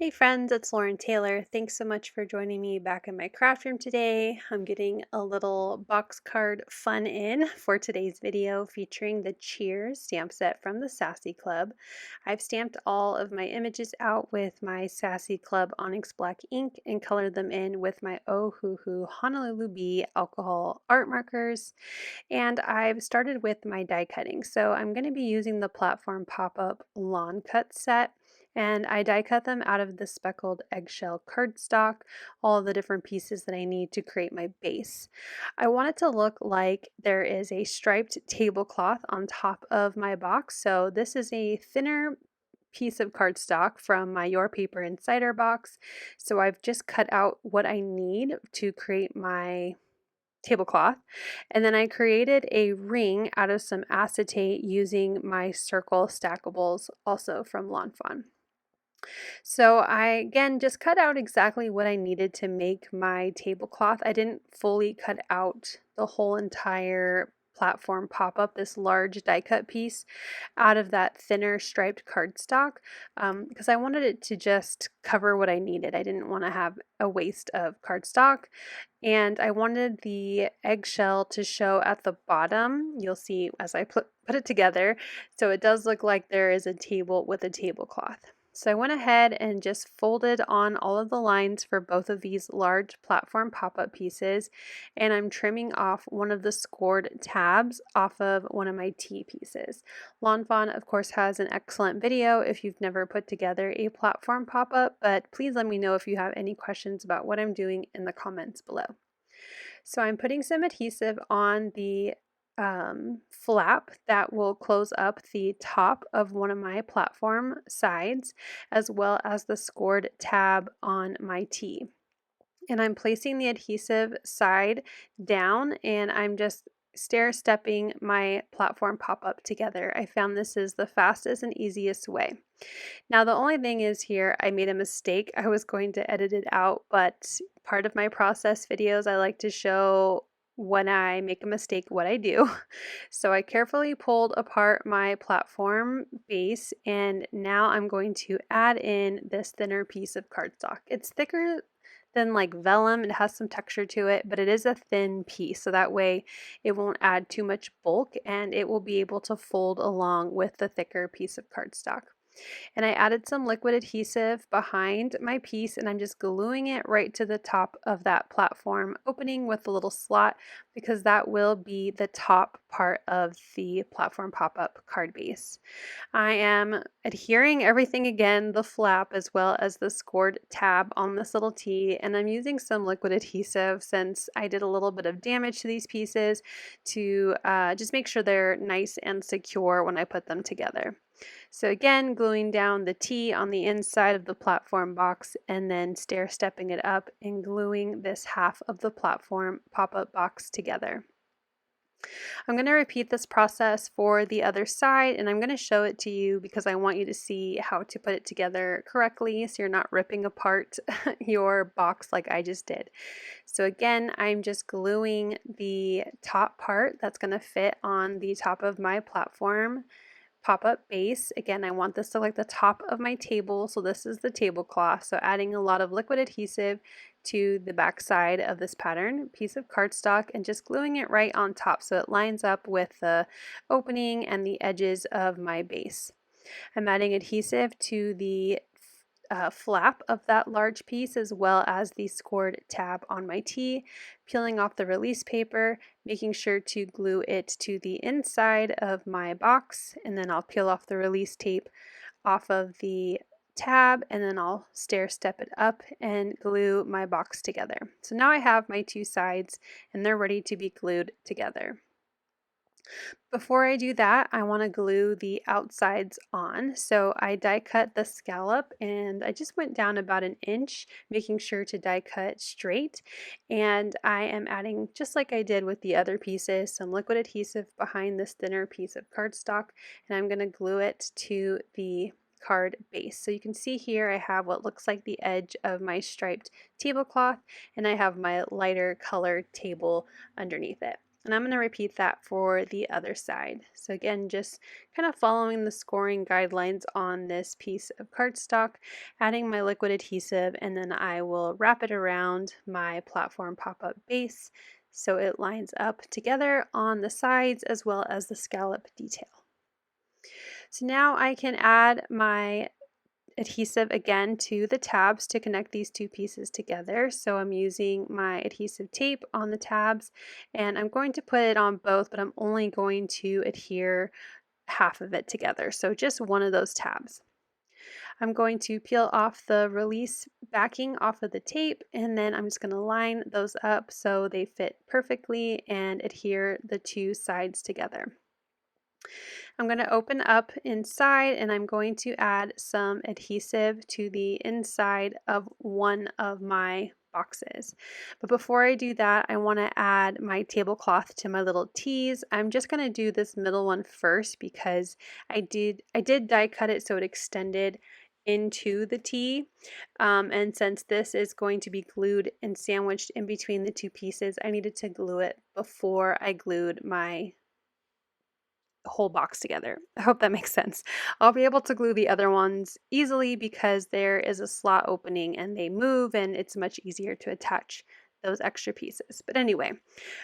Hey friends, it's Lauren Taylor. Thanks so much for joining me back in my craft room today. I'm getting a little box card fun in for today's video featuring the Cheers stamp set from the Sassy Club. I've stamped all of my images out with my Sassy Club Onyx black ink and colored them in with my Ohuhu Honolulu Bee alcohol art markers. And I've started with my die cutting. So I'm going to be using the Platform Pop-Up Lawn Cut set. And I die cut them out of the Speckled Eggshell cardstock, all the different pieces that I need to create my base. I want it to look like there is a striped tablecloth on top of my box. So this is a thinner piece of cardstock from my Your Paper Insider box. So I've just cut out what I need to create my tablecloth, and then I created a ring out of some acetate using my circle stackables, also from Fawn. So I again just cut out exactly what I needed to make my tablecloth. I didn't fully cut out the whole entire platform pop-up, this large die cut piece out of that thinner striped cardstock, because I wanted it to just cover what I needed. I didn't want to have a waste of cardstock, and I wanted the eggshell to show at the bottom. You'll see as I put it together, so it does look like there is a table with a tablecloth. So I went ahead and just folded on all of the lines for both of these large platform pop-up pieces, and I'm trimming off one of the scored tabs off of one of my T pieces. Fawn, of course, has an excellent video if you've never put together a platform pop-up, but please let me know if you have any questions about what I'm doing in the comments below. So I'm putting some adhesive on the flap that will close up the top of one of my platform sides, as well as the scored tab on my T. And I'm placing the adhesive side down, and I'm just stair stepping my platform pop-up together. I found this is the fastest and easiest way. Now the only thing is here, I made a mistake. I was going to edit it out, but part of my process videos, I like to show when I make a mistake what I do. So I carefully pulled apart my platform base, and now I'm going to add in this thinner piece of cardstock. It's thicker than like vellum. It has some texture to it, but it is a thin piece, so that way it won't add too much bulk and it will be able to fold along with the thicker piece of cardstock. And I added some liquid adhesive behind my piece, and I'm just gluing it right to the top of that platform opening with a little slot, because that will be the top part of the platform pop-up card base. I am adhering everything again, the flap as well as the scored tab on this little T, and I'm using some liquid adhesive since I did a little bit of damage to these pieces to just make sure they're nice and secure when I put them together. So again, gluing down the T on the inside of the platform box, and then stair stepping it up and gluing this half of the platform pop-up box together. I'm going to repeat this process for the other side, and I'm going to show it to you because I want you to see how to put it together correctly so you're not ripping apart your box like I just did. So again, I'm just gluing the top part that's going to fit on the top of my platform pop-up base. Again, I want this to like the top of my table, so this is the tablecloth. So adding a lot of liquid adhesive to the back side of this pattern piece of cardstock and just gluing it right on top so it lines up with the opening and the edges of my base. I'm adding adhesive to the flap of that large piece, as well as the scored tab on my T, peeling off the release paper, making sure to glue it to the inside of my box, and then I'll peel off the release tape off of the tab, and then I'll stair step it up and glue my box together. So now I have my two sides and they're ready to be glued together. Before I do that, I want to glue the outsides on. So I die cut the scallop, and I just went down about an inch, making sure to die cut straight. And I am adding, just like I did with the other pieces, some liquid adhesive behind this thinner piece of cardstock, and I'm going to glue it to the card base. So you can see here I have what looks like the edge of my striped tablecloth, and I have my lighter colored table underneath it. And I'm going to repeat that for the other side. So again, just kind of following the scoring guidelines on this piece of cardstock, adding my liquid adhesive, and then I will wrap it around my platform pop-up base so it lines up together on the sides as well as the scallop detail. So now I can add my adhesive again to the tabs to connect these two pieces together. So I'm using my adhesive tape on the tabs, and I'm going to put it on both, but I'm only going to adhere half of it together, so just one of those tabs. I'm going to peel off the release backing off of the tape, and then I'm just going to line those up so they fit perfectly and adhere the two sides together. I'm going to open up inside, and I'm going to add some adhesive to the inside of one of my boxes. But before I do that, I want to add my tablecloth to my little tees. I'm just going to do this middle one first because I did die cut it so it extended into the tee, and since this is going to be glued and sandwiched in between the two pieces, I needed to glue it before I glued my whole box together. I hope that makes sense. I'll be able to glue the other ones easily because there is a slot opening and they move, and it's much easier to attach those extra pieces. But anyway,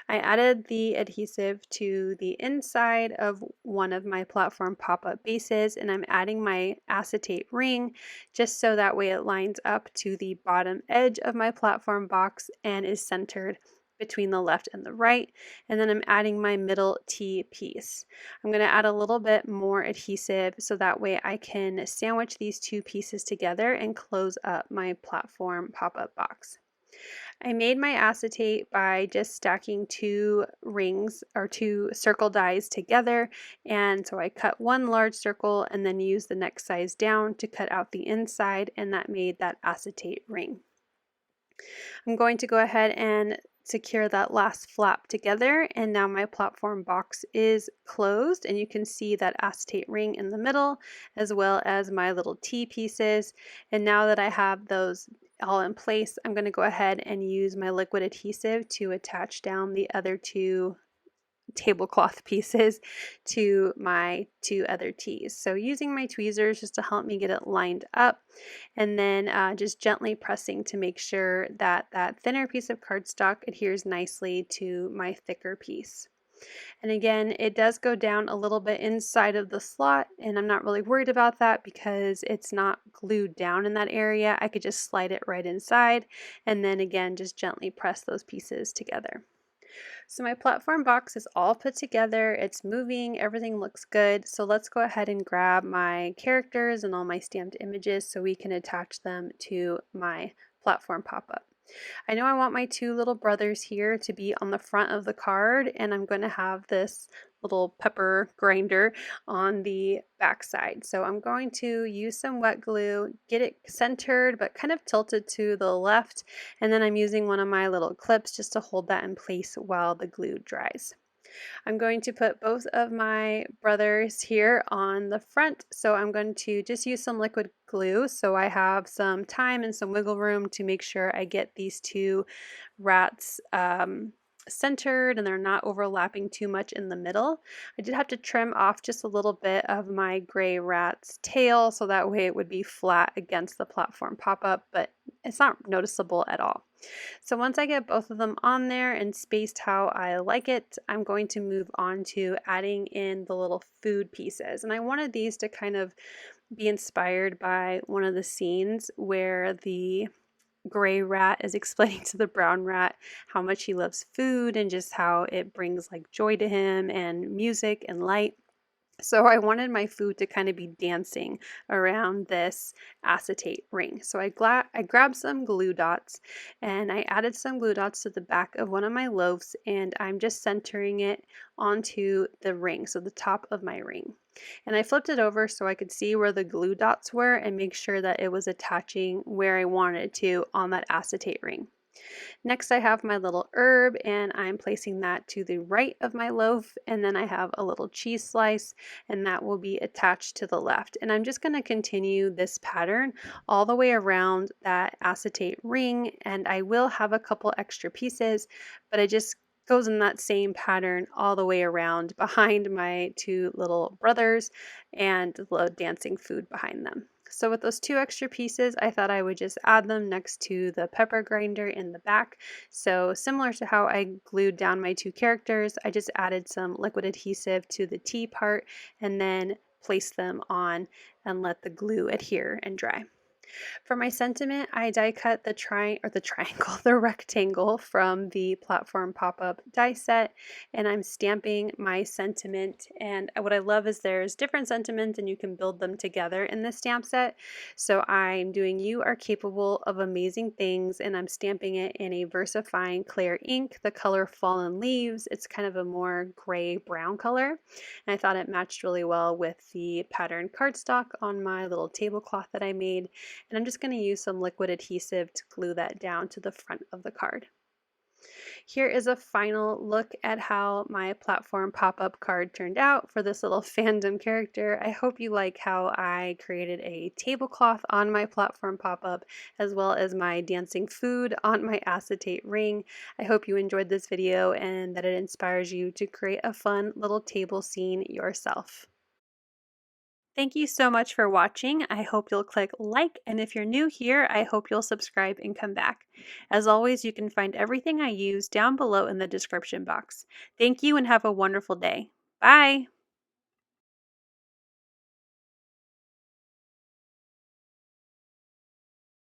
I added the adhesive to the inside of one of my platform pop-up bases, and I'm adding my acetate ring just so that way it lines up to the bottom edge of my platform box and is centered between the left and the right. And then I'm adding my middle tee piece. I'm going to add a little bit more adhesive so that way I can sandwich these two pieces together and close up my platform pop-up box. I made my acetate by just stacking two rings or two circle dies together, and so I cut one large circle and then used the next size down to cut out the inside, and that made that acetate ring. I'm going to go ahead and secure that last flap together, and now my platform box is closed, and you can see that acetate ring in the middle as well as my little T pieces. And now that I have those all in place, I'm going to go ahead and use my liquid adhesive to attach down the other two tablecloth pieces to my two other tees. So using my tweezers just to help me get it lined up, and then just gently pressing to make sure that that thinner piece of cardstock adheres nicely to my thicker piece. And again, it does go down a little bit inside of the slot, and I'm not really worried about that because it's not glued down in that area. I could just slide it right inside, and then again just gently press those pieces together. So my platform box is all put together, it's moving, everything looks good. So let's go ahead and grab my characters and all my stamped images so we can attach them to my platform pop-up. I know I want my two little brothers here to be on the front of the card, and I'm going to have this little pepper grinder on the back side. So I'm going to use some wet glue, get it centered but kind of tilted to the left, and then I'm using one of my little clips just to hold that in place while the glue dries. I'm going to put both of my brothers here on the front, so I'm going to just use some liquid glue so I have some time and some wiggle room to make sure I get these two rats centered and they're not overlapping too much in the middle. I did have to trim off just a little bit of my gray rat's tail so that way it would be flat against the platform pop-up, but it's not noticeable at all. So once I get both of them on there and spaced how I like it, I'm going to move on to adding in the little food pieces. And I wanted these to kind of be inspired by one of the scenes where the gray rat is explaining to the brown rat how much he loves food and just how it brings like joy to him and music and light. So I wanted my food to kind of be dancing around this acetate ring. So I grabbed some glue dots and I added some glue dots to the back of one of my loaves, and I'm just centering it onto the ring, so the top of my ring. And I flipped it over so I could see where the glue dots were and make sure that it was attaching where I wanted it to on that acetate ring. Next, I have my little herb, and I'm placing that to the right of my loaf, and then I have a little cheese slice, and that will be attached to the left. And I'm just going to continue this pattern all the way around that acetate ring, and I will have a couple extra pieces, but I just goes in that same pattern all the way around behind my two little brothers and the dancing food behind them. So with those two extra pieces, I thought I would just add them next to the pepper grinder in the back. So similar to how I glued down my two characters, I just added some liquid adhesive to the T part and then placed them on and let the glue adhere and dry. For my sentiment, I die cut the triangle, the rectangle from the platform pop-up die set, and I'm stamping my sentiment. And what I love is there's different sentiments and you can build them together in this stamp set. So I'm doing "You are capable of amazing things," and I'm stamping it in a VersaFine Clair ink, the color Fallen Leaves. It's kind of a more gray brown color, and I thought it matched really well with the pattern cardstock on my little tablecloth that I made. And I'm just going to use some liquid adhesive to glue that down to the front of the card. Here is a final look at how my platform pop-up card turned out for this little fandom character. I hope you like how I created a tablecloth on my platform pop-up, as well as my dancing food on my acetate ring. I hope you enjoyed this video and that it inspires you to create a fun little table scene yourself. Thank you so much for watching. I hope you'll click like, and if you're new here, I hope you'll subscribe and come back. As always, you can find everything I use down below in the description box. Thank you and have a wonderful day. Bye!